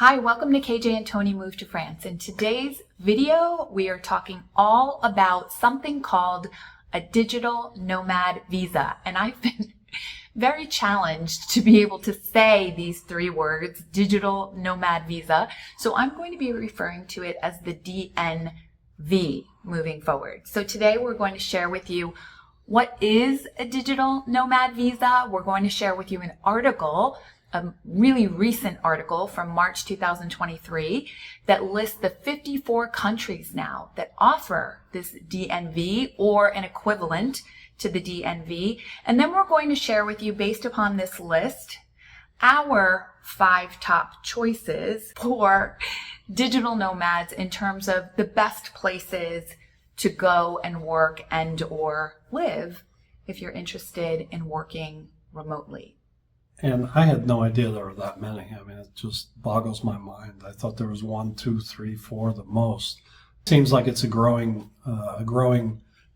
Hi, welcome to KJ and Tony Move to France. In today's video, we are talking all about something called a digital nomad visa. And I've been very challenged to be able to say these three words, digital nomad visa. So I'm going to be referring to it as the DNV moving forward. So today we're going to share with you what is a digital nomad visa. We're going to share with you an article, a really recent article from March 2023 that lists the 54 countries now that offer this DNV or an equivalent to the DNV. And then we're going to share with you, based upon this list, our 5 top choices for digital nomads in terms of the best places to go and work and or live if you're interested in working remotely. And I had no idea there were that many. I mean, it just boggles my mind. I thought there was 1, 2, 3, 4, the most. Seems like it's a growing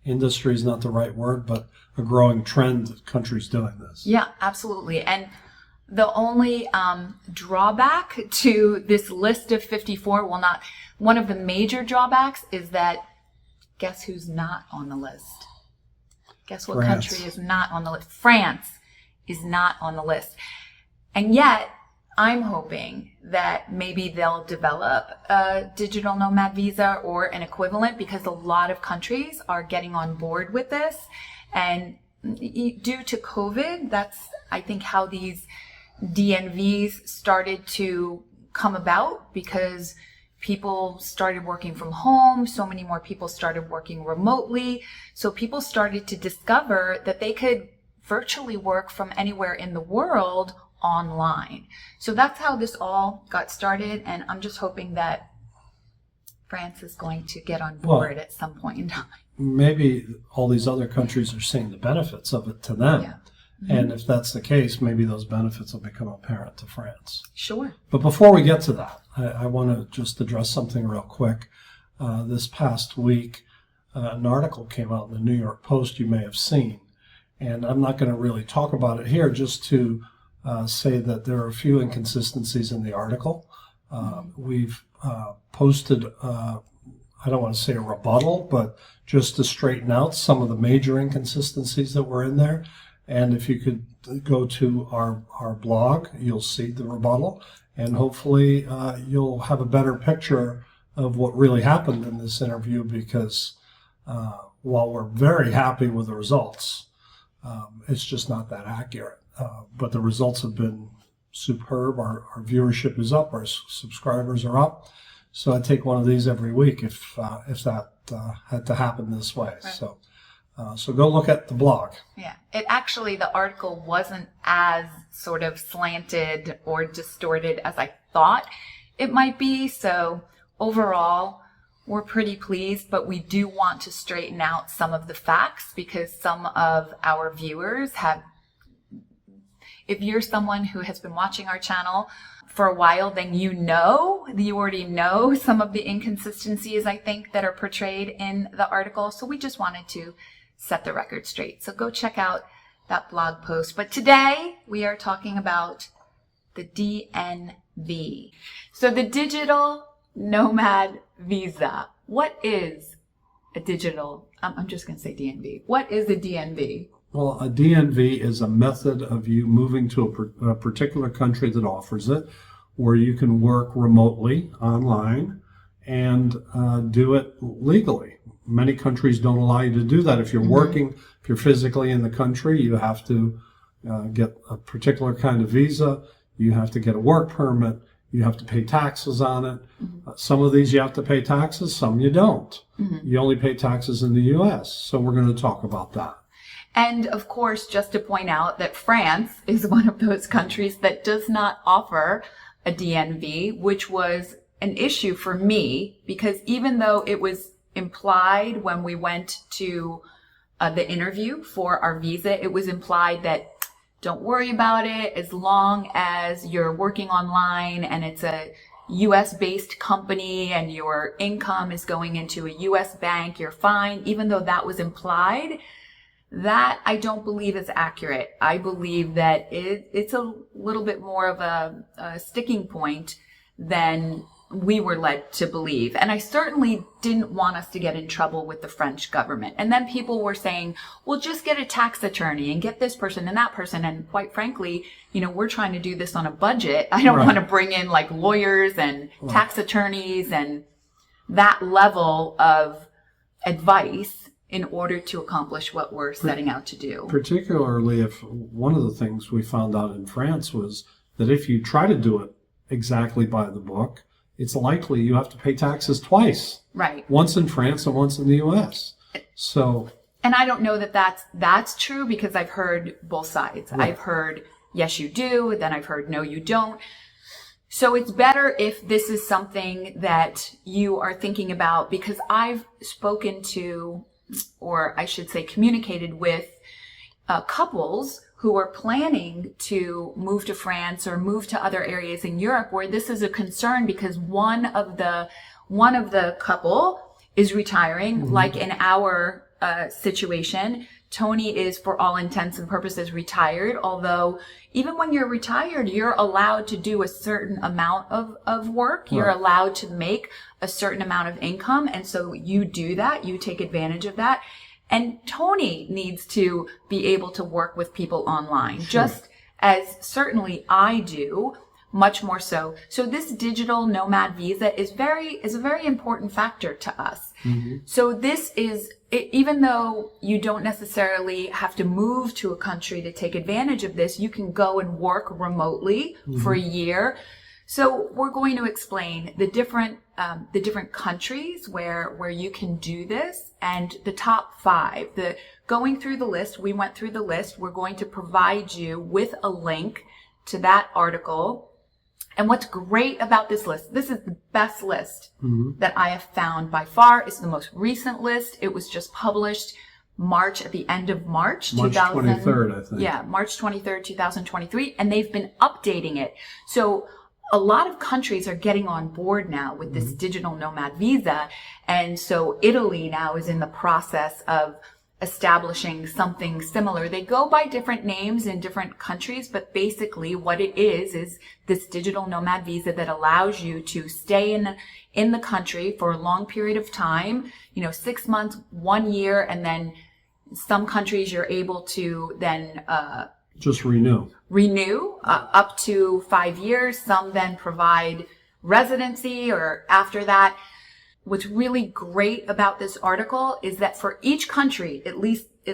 industry is not the right word, but a growing trend of countries doing this. Yeah, absolutely. And the only drawback to this list of 54, well, not one of the major drawbacks, is that guess who's not on the list? Guess what country is not on the list? France is not on the list. And yet, I'm hoping that maybe they'll develop a digital nomad visa or an equivalent, because a lot of countries are getting on board with this. And due to COVID, that's, I think, how these DNVs started to come about, because people started working from home. So many more people started working remotely. So people started to discover that they could virtually work from anywhere in the world online. So that's how this all got started, and I'm just hoping that France is going to get on board at some point in time. Maybe all these other countries are seeing the benefits of it to them. Yeah. Mm-hmm. And if that's the case, maybe those benefits will become apparent to France. Sure. But before we get to that, I want to just address something real quick. This past week, an article came out in the New York Post you may have seen. And I'm not going to really talk about it here, just to say that there are a few inconsistencies in the article. We've posted, I don't want to say a rebuttal, but just to straighten out some of the major inconsistencies that were in there. And if you could go to our blog, you'll see the rebuttal. And hopefully you'll have a better picture of what really happened in this interview, because while we're very happy with the results, it's just not that accurate. But the results have been superb. Our viewership is up. Our subscribers are up. So I take one of these every week if that had to happen this way. Right. So go look at the blog. Yeah, the article wasn't as sort of slanted or distorted as I thought it might be. So overall, we're pretty pleased, but we do want to straighten out some of the facts, because some of our viewers have, if you're someone who has been watching our channel for a while, then you already know some of the inconsistencies, I think, that are portrayed in the article. So we just wanted to set the record straight. So go check out that blog post. But today we are talking about the DNV. So the digital nomad visa. What is a digital, I'm just going to say DNV. What is a DNV? Well, a DNV is a method of you moving to a particular country that offers it, where you can work remotely online and do it legally. Many countries don't allow you to do that. If you're working, if you're physically in the country, you have to get a particular kind of visa. You have to get a work permit. You have to pay taxes on it. Some of these you have to pay taxes, some you don't. You only pay taxes in the U.S. So we're going to talk about that. And of course, just to point out that France is one of those countries that does not offer a DNV, which was an issue for me, because even though it was implied when we went to the interview for our visa, it was implied that don't worry about it, as long as you're working online and it's a US-based company and your income is going into a US bank, you're fine. Even though that was implied, that I don't believe is accurate. I believe that it's a little bit more of a sticking point than we were led to believe. And I certainly didn't want us to get in trouble with the French government. And then people were saying, well, just get a tax attorney and get this person and that person. And quite frankly, we're trying to do this on a budget. I don't want to bring in like lawyers and tax attorneys and that level of advice in order to accomplish what we're setting out to do. Particularly if one of the things we found out in France was that if you try to do it exactly by the book, it's likely you have to pay taxes twice. Right. Once in France and once in the U.S. And I don't know that that's true because I've heard both sides. Right. I've heard, yes, you do. Then I've heard, no, you don't. So it's better if this is something that you are thinking about, because I've spoken to, or I should say communicated with couples who are planning to move to France or move to other areas in Europe where this is a concern because one of the couple is retiring. Mm-hmm. Like in our situation, Tony is for all intents and purposes retired, although even when you're retired, you're allowed to do a certain amount of work. Right. You're allowed to make a certain amount of income. And so you do that, you take advantage of that. And Tony needs to be able to work with people online, just as certainly I do, much more so. So this digital nomad visa is a very important factor to us. Mm-hmm. So this is, even though you don't necessarily have to move to a country to take advantage of this, you can go and work remotely for a year. So we're going to explain the different countries where you can do this and the top 5. Going through the list, we went through the list. We're going to provide you with a link to that article. And what's great about this list, this is the best list that I have found by far. It's the most recent list. It was just published at the end of March 23rd, I think. Yeah, March 23rd, 2023. And they've been updating it. So a lot of countries are getting on board now with this digital nomad visa. And so Italy now is in the process of establishing something similar. They go by different names in different countries, but basically what it is this digital nomad visa that allows you to stay in the country for a long period of time, 6 months, 1 year, and then some countries you're able to then just renew up to 5 years. Some then provide residency or after that. What's really great about this article is that for each country, it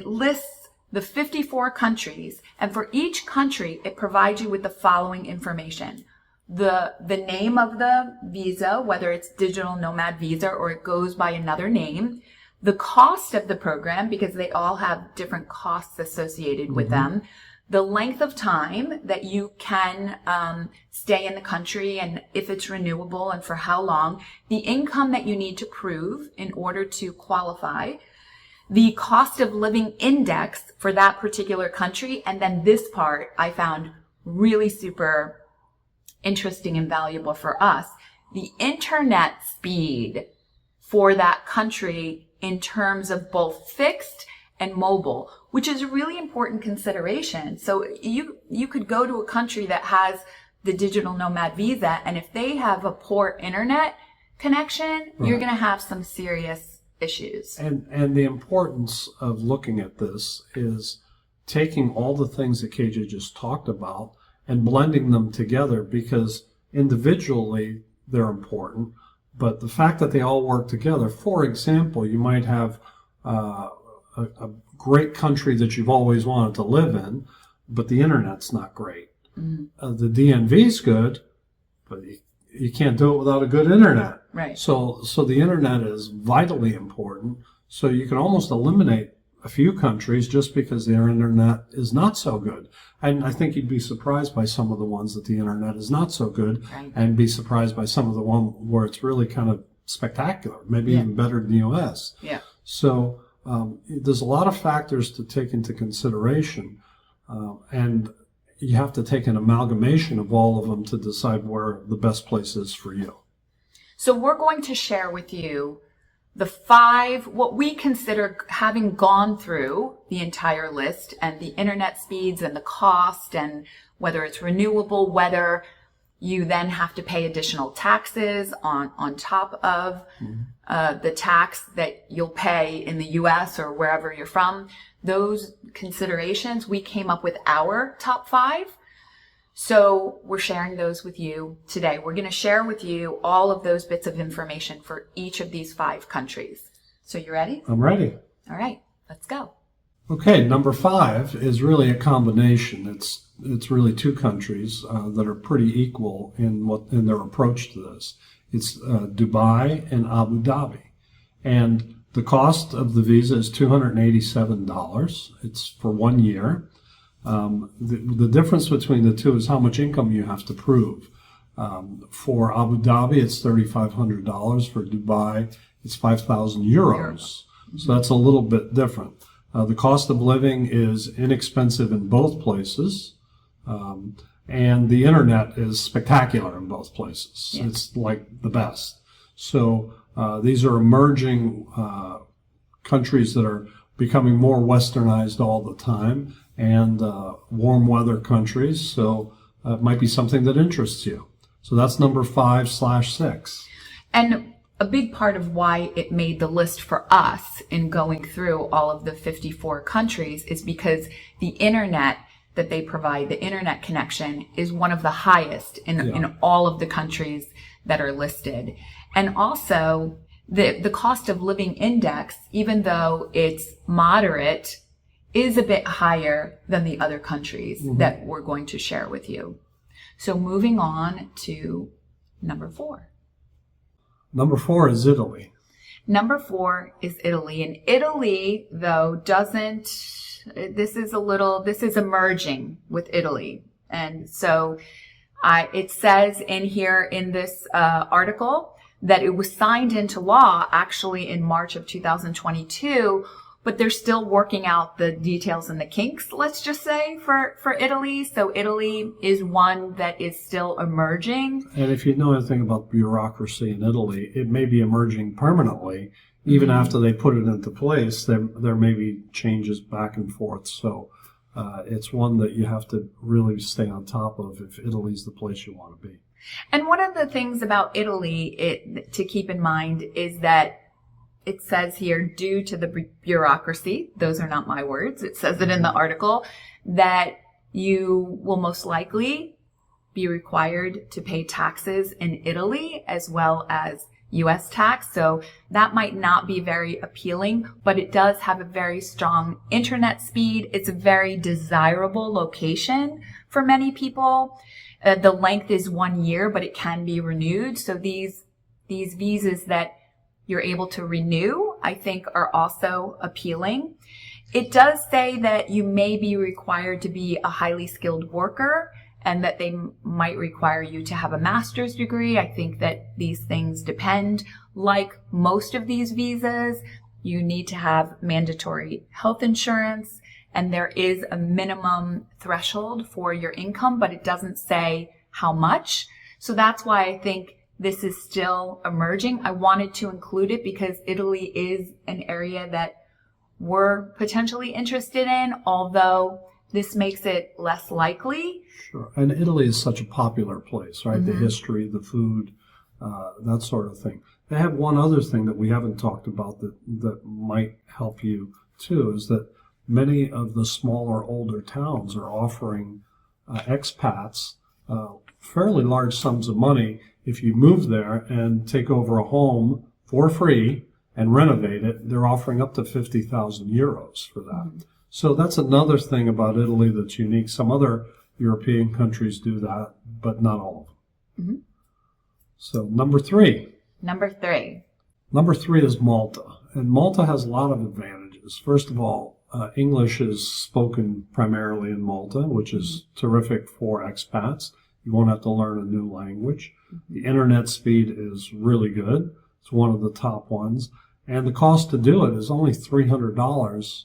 lists the 54 countries, and for each country, it provides you with the following information. The name of the visa, whether it's digital nomad visa or it goes by another name, the cost of the program, because they all have different costs associated with them, the length of time that you can stay in the country and if it's renewable and for how long, the income that you need to prove in order to qualify, the cost of living index for that particular country, and then this part I found really super interesting and valuable for us, the internet speed for that country in terms of both fixed and mobile, which is a really important consideration. So you could go to a country that has the digital nomad visa, and if they have a poor internet connection, you're going to have some serious issues. And the importance of looking at this is taking all the things that KJ just talked about and blending them together, because individually they're important, but the fact that they all work together. For example, you might have a great country that you've always wanted to live in, but the internet's not great. The DMV's good, but you can't do it without a good internet. Right. So the internet is vitally important. So you can almost eliminate a few countries just because the internet is not so good. And I think you'd be surprised by some of the ones that the internet is not so good, right, and be surprised by some of the one where it's really kind of spectacular, maybe even better than the U.S. Yeah. So there's a lot of factors to take into consideration, and you have to take an amalgamation of all of them to decide where the best place is for you. So we're going to share with you the 5, what we consider, having gone through the entire list and the internet speeds and the cost and whether it's renewable, whether You then have to pay additional taxes on top of the tax that you'll pay in the US or wherever you're from. Those considerations, we came up with our top 5. So we're sharing those with you today. We're going to share with you all of those bits of information for each of these 5 countries. So you ready? I'm ready. All right, let's go. Okay, number 5 is really a combination. It's really 2 countries that are pretty equal in their approach to this. It's Dubai and Abu Dhabi. And the cost of the visa is $287. It's for 1 year. The difference between the 2 is how much income you have to prove. For Abu Dhabi, it's $3,500. For Dubai, it's 5,000 euros. So that's a little bit different. The cost of living is inexpensive in both places. And the internet is spectacular in both places. Yeah. It's like the best. So these are emerging countries that are becoming more westernized all the time, and warm weather countries. So it might be something that interests you. So that's number 5/6. And a big part of why it made the list for us in going through all of the 54 countries is because the internet that they provide, the internet connection, is one of the highest in all of the countries that are listed. And also the cost of living index, even though it's moderate, is a bit higher than the other countries that we're going to share with you. So moving on to number 4. Number 4 is Italy. Number 4 is Italy. And Italy, though, this is emerging with Italy. And so it says in here in this article that it was signed into law actually in March of 2022, but they're still working out the details and the kinks, let's just say, for Italy. So Italy is one that is still emerging. And if you know anything about bureaucracy in Italy, it may be emerging permanently. Even after they put it into place, there may be changes back and forth. So it's one that you have to really stay on top of if Italy's the place you want to be. And one of the things about Italy to keep in mind is that it says here, due to the bureaucracy, those are not my words, it says it in the article, that you will most likely be required to pay taxes in Italy as well as U.S. tax. So that might not be very appealing, but it does have a very strong internet speed. It's a very desirable location for many people. The length is 1 year, but it can be renewed. So these visas that you're able to renew, I think, are also appealing. It does say that you may be required to be a highly skilled worker and that they might require you to have a master's degree. I think that these things depend. Like most of these visas, you need to have mandatory health insurance, and there is a minimum threshold for your income, but it doesn't say how much. So that's why I think this is still emerging. I wanted to include it because Italy is an area that we're potentially interested in, although this makes it less likely. Sure. And Italy is such a popular place, right? The history, the food, that sort of thing. They have one other thing that we haven't talked about that might help you too, is that many of the smaller, older towns are offering expats fairly large sums of money if you move there and take over a home for free and renovate it. They're offering up to 50,000 euros for that. So that's another thing about Italy that's unique. Some other European countries do that, but not all of them. So number 3. Number 3. Number 3 is Malta. And Malta has a lot of advantages. First of all, English is spoken primarily in Malta, which is terrific for expats. You won't have to learn a new language. The internet speed is really good. It's one of the top ones. And the cost to do it is only $300.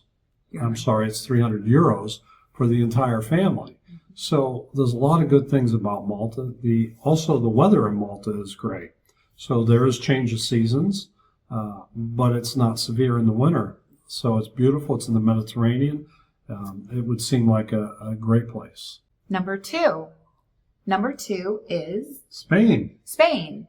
I'm sorry, it's 300 euros for the entire family. So there's a lot of good things about Malta. Also, the weather in Malta is great. So there is change of seasons, but it's not severe in the winter. So it's beautiful. It's in the Mediterranean. It would seem like a great place. Number 2. Number 2 is Spain. Spain.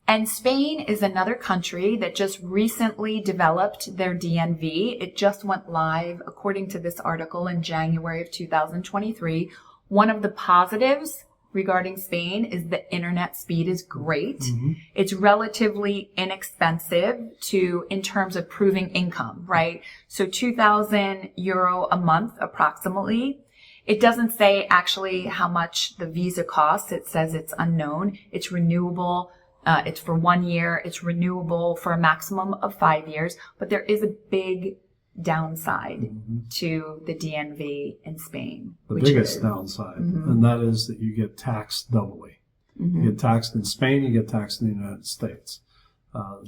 And Spain is another country that just recently developed their DNV. It just went live, according to this article, in January of 2023. One of the positives regarding Spain is the internet speed is great. Mm-hmm. It's relatively inexpensive in terms of proving income, right? So €2,000 a month approximately. It doesn't say actually how much the visa costs. It says it's unknown. It's renewable. It's for 1 year. It's renewable for a maximum of 5 years. But there is a big downside to the DNV in Spain. The biggest downside, and that is that you get taxed doubly. You get taxed in Spain, you get taxed in the United States.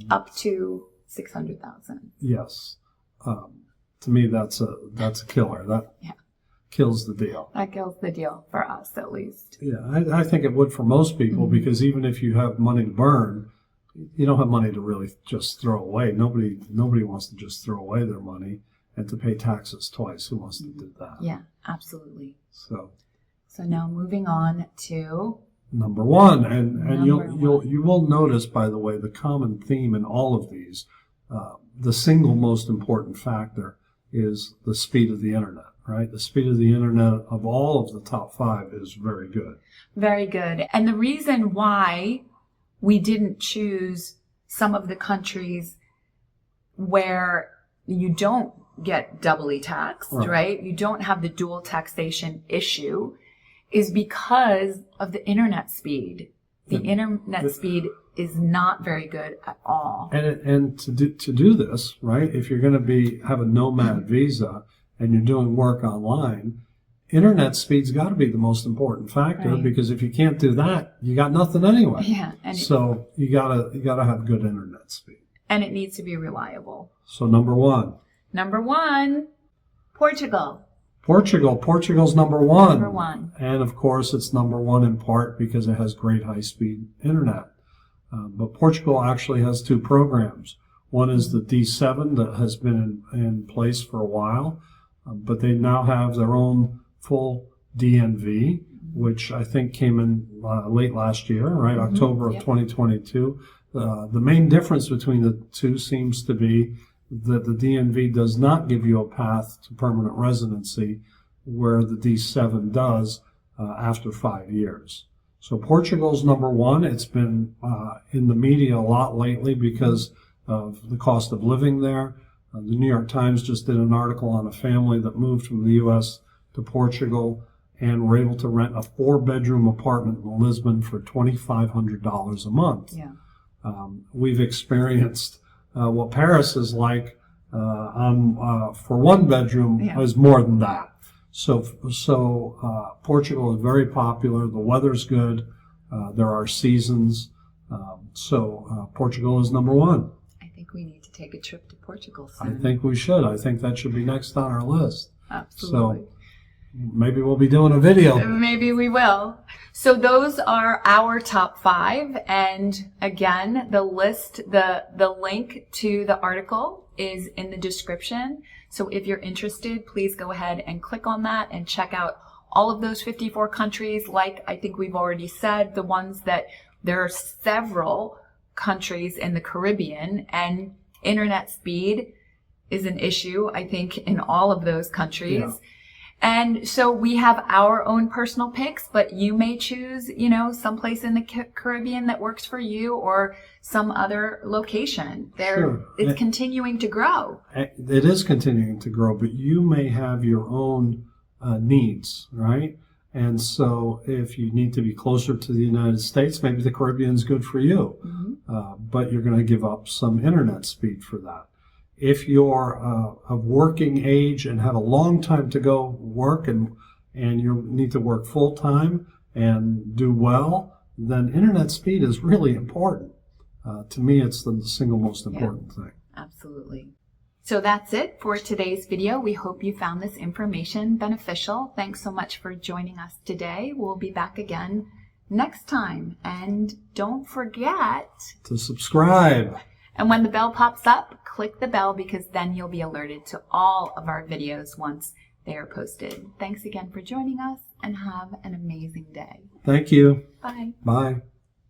Up to $600,000. Yes. To me, that's a killer. That kills the deal. That kills the deal for us, at least. Yeah, I think it would for most people, because even if you have money to burn, you don't have money to really just throw away. Nobody wants to just throw away their money and to pay taxes twice. Who wants to do that? Yeah, absolutely. So now moving on to number 1, and you will notice, by the way, the common theme in all of these, the single most important factor is the speed of the internet. Right? The speed of the internet of all of the top 5 is very good. Very good. And the reason why we didn't choose some of the countries where you don't get doubly taxed, right? You don't have the dual taxation issue, is because of the internet speed. The internet speed is not very good at all. And to do this, right? If you're going to have a Nomad visa and you're doing work online, internet speed's got to be the most important factor, because if you can't do that, you got nothing anyway. Yeah. So you gotta have good internet speed. And it needs to be reliable. So number 1. Number 1, Portugal. Portugal's number 1. Number 1. And of course it's number 1 in part because it has great high-speed internet. But Portugal actually has 2 programs. One is the D7 that has been in place for a while. But they now have their own full DNV, which I think came in late last year, right? October of 2022. The main difference between the 2 seems to be that the DNV does not give you a path to permanent residency, where the D7 does after 5 years. So Portugal's number 1. It's been in the media a lot lately because of the cost of living there. The New York Times just did an article on a family that moved from the U.S. to Portugal and were able to rent a 4-bedroom apartment in Lisbon for $2,500 a month. Yeah. We've experienced what Paris is like for 1 bedroom is more than that. So Portugal is very popular. The weather's good. There are seasons. So Portugal is number 1. I think we need to take a trip to Portugal soon. I think we should. I think that should be next on our list. Absolutely. So maybe we'll be doing a video. Maybe we will. So those are our top 5. And again, the list, the link to the article is in the description. So if you're interested, please go ahead and click on that and check out all of those 54 countries. Like I think we've already said, the ones that there are several countries in the Caribbean, and internet speed is an issue, I think, in all of those countries. Yeah. And so we have our own personal picks, but you may choose, someplace in the Caribbean that works for you, or some other location. It's continuing to grow. It is continuing to grow, but you may have your own needs, right? And so if you need to be closer to the United States, maybe the Caribbean is good for you, but you're going to give up some internet speed for that. If you're of working age and have a long time to go work and you need to work full time and do well, then internet speed is really important. To me, it's the single most important thing. Absolutely. So that's it for today's video. We hope you found this information beneficial. Thanks so much for joining us today. We'll be back again next time. And don't forget to subscribe. And when the bell pops up, click the bell, because then you'll be alerted to all of our videos once they are posted. Thanks again for joining us. and have an amazing day. Thank you. Bye. Bye.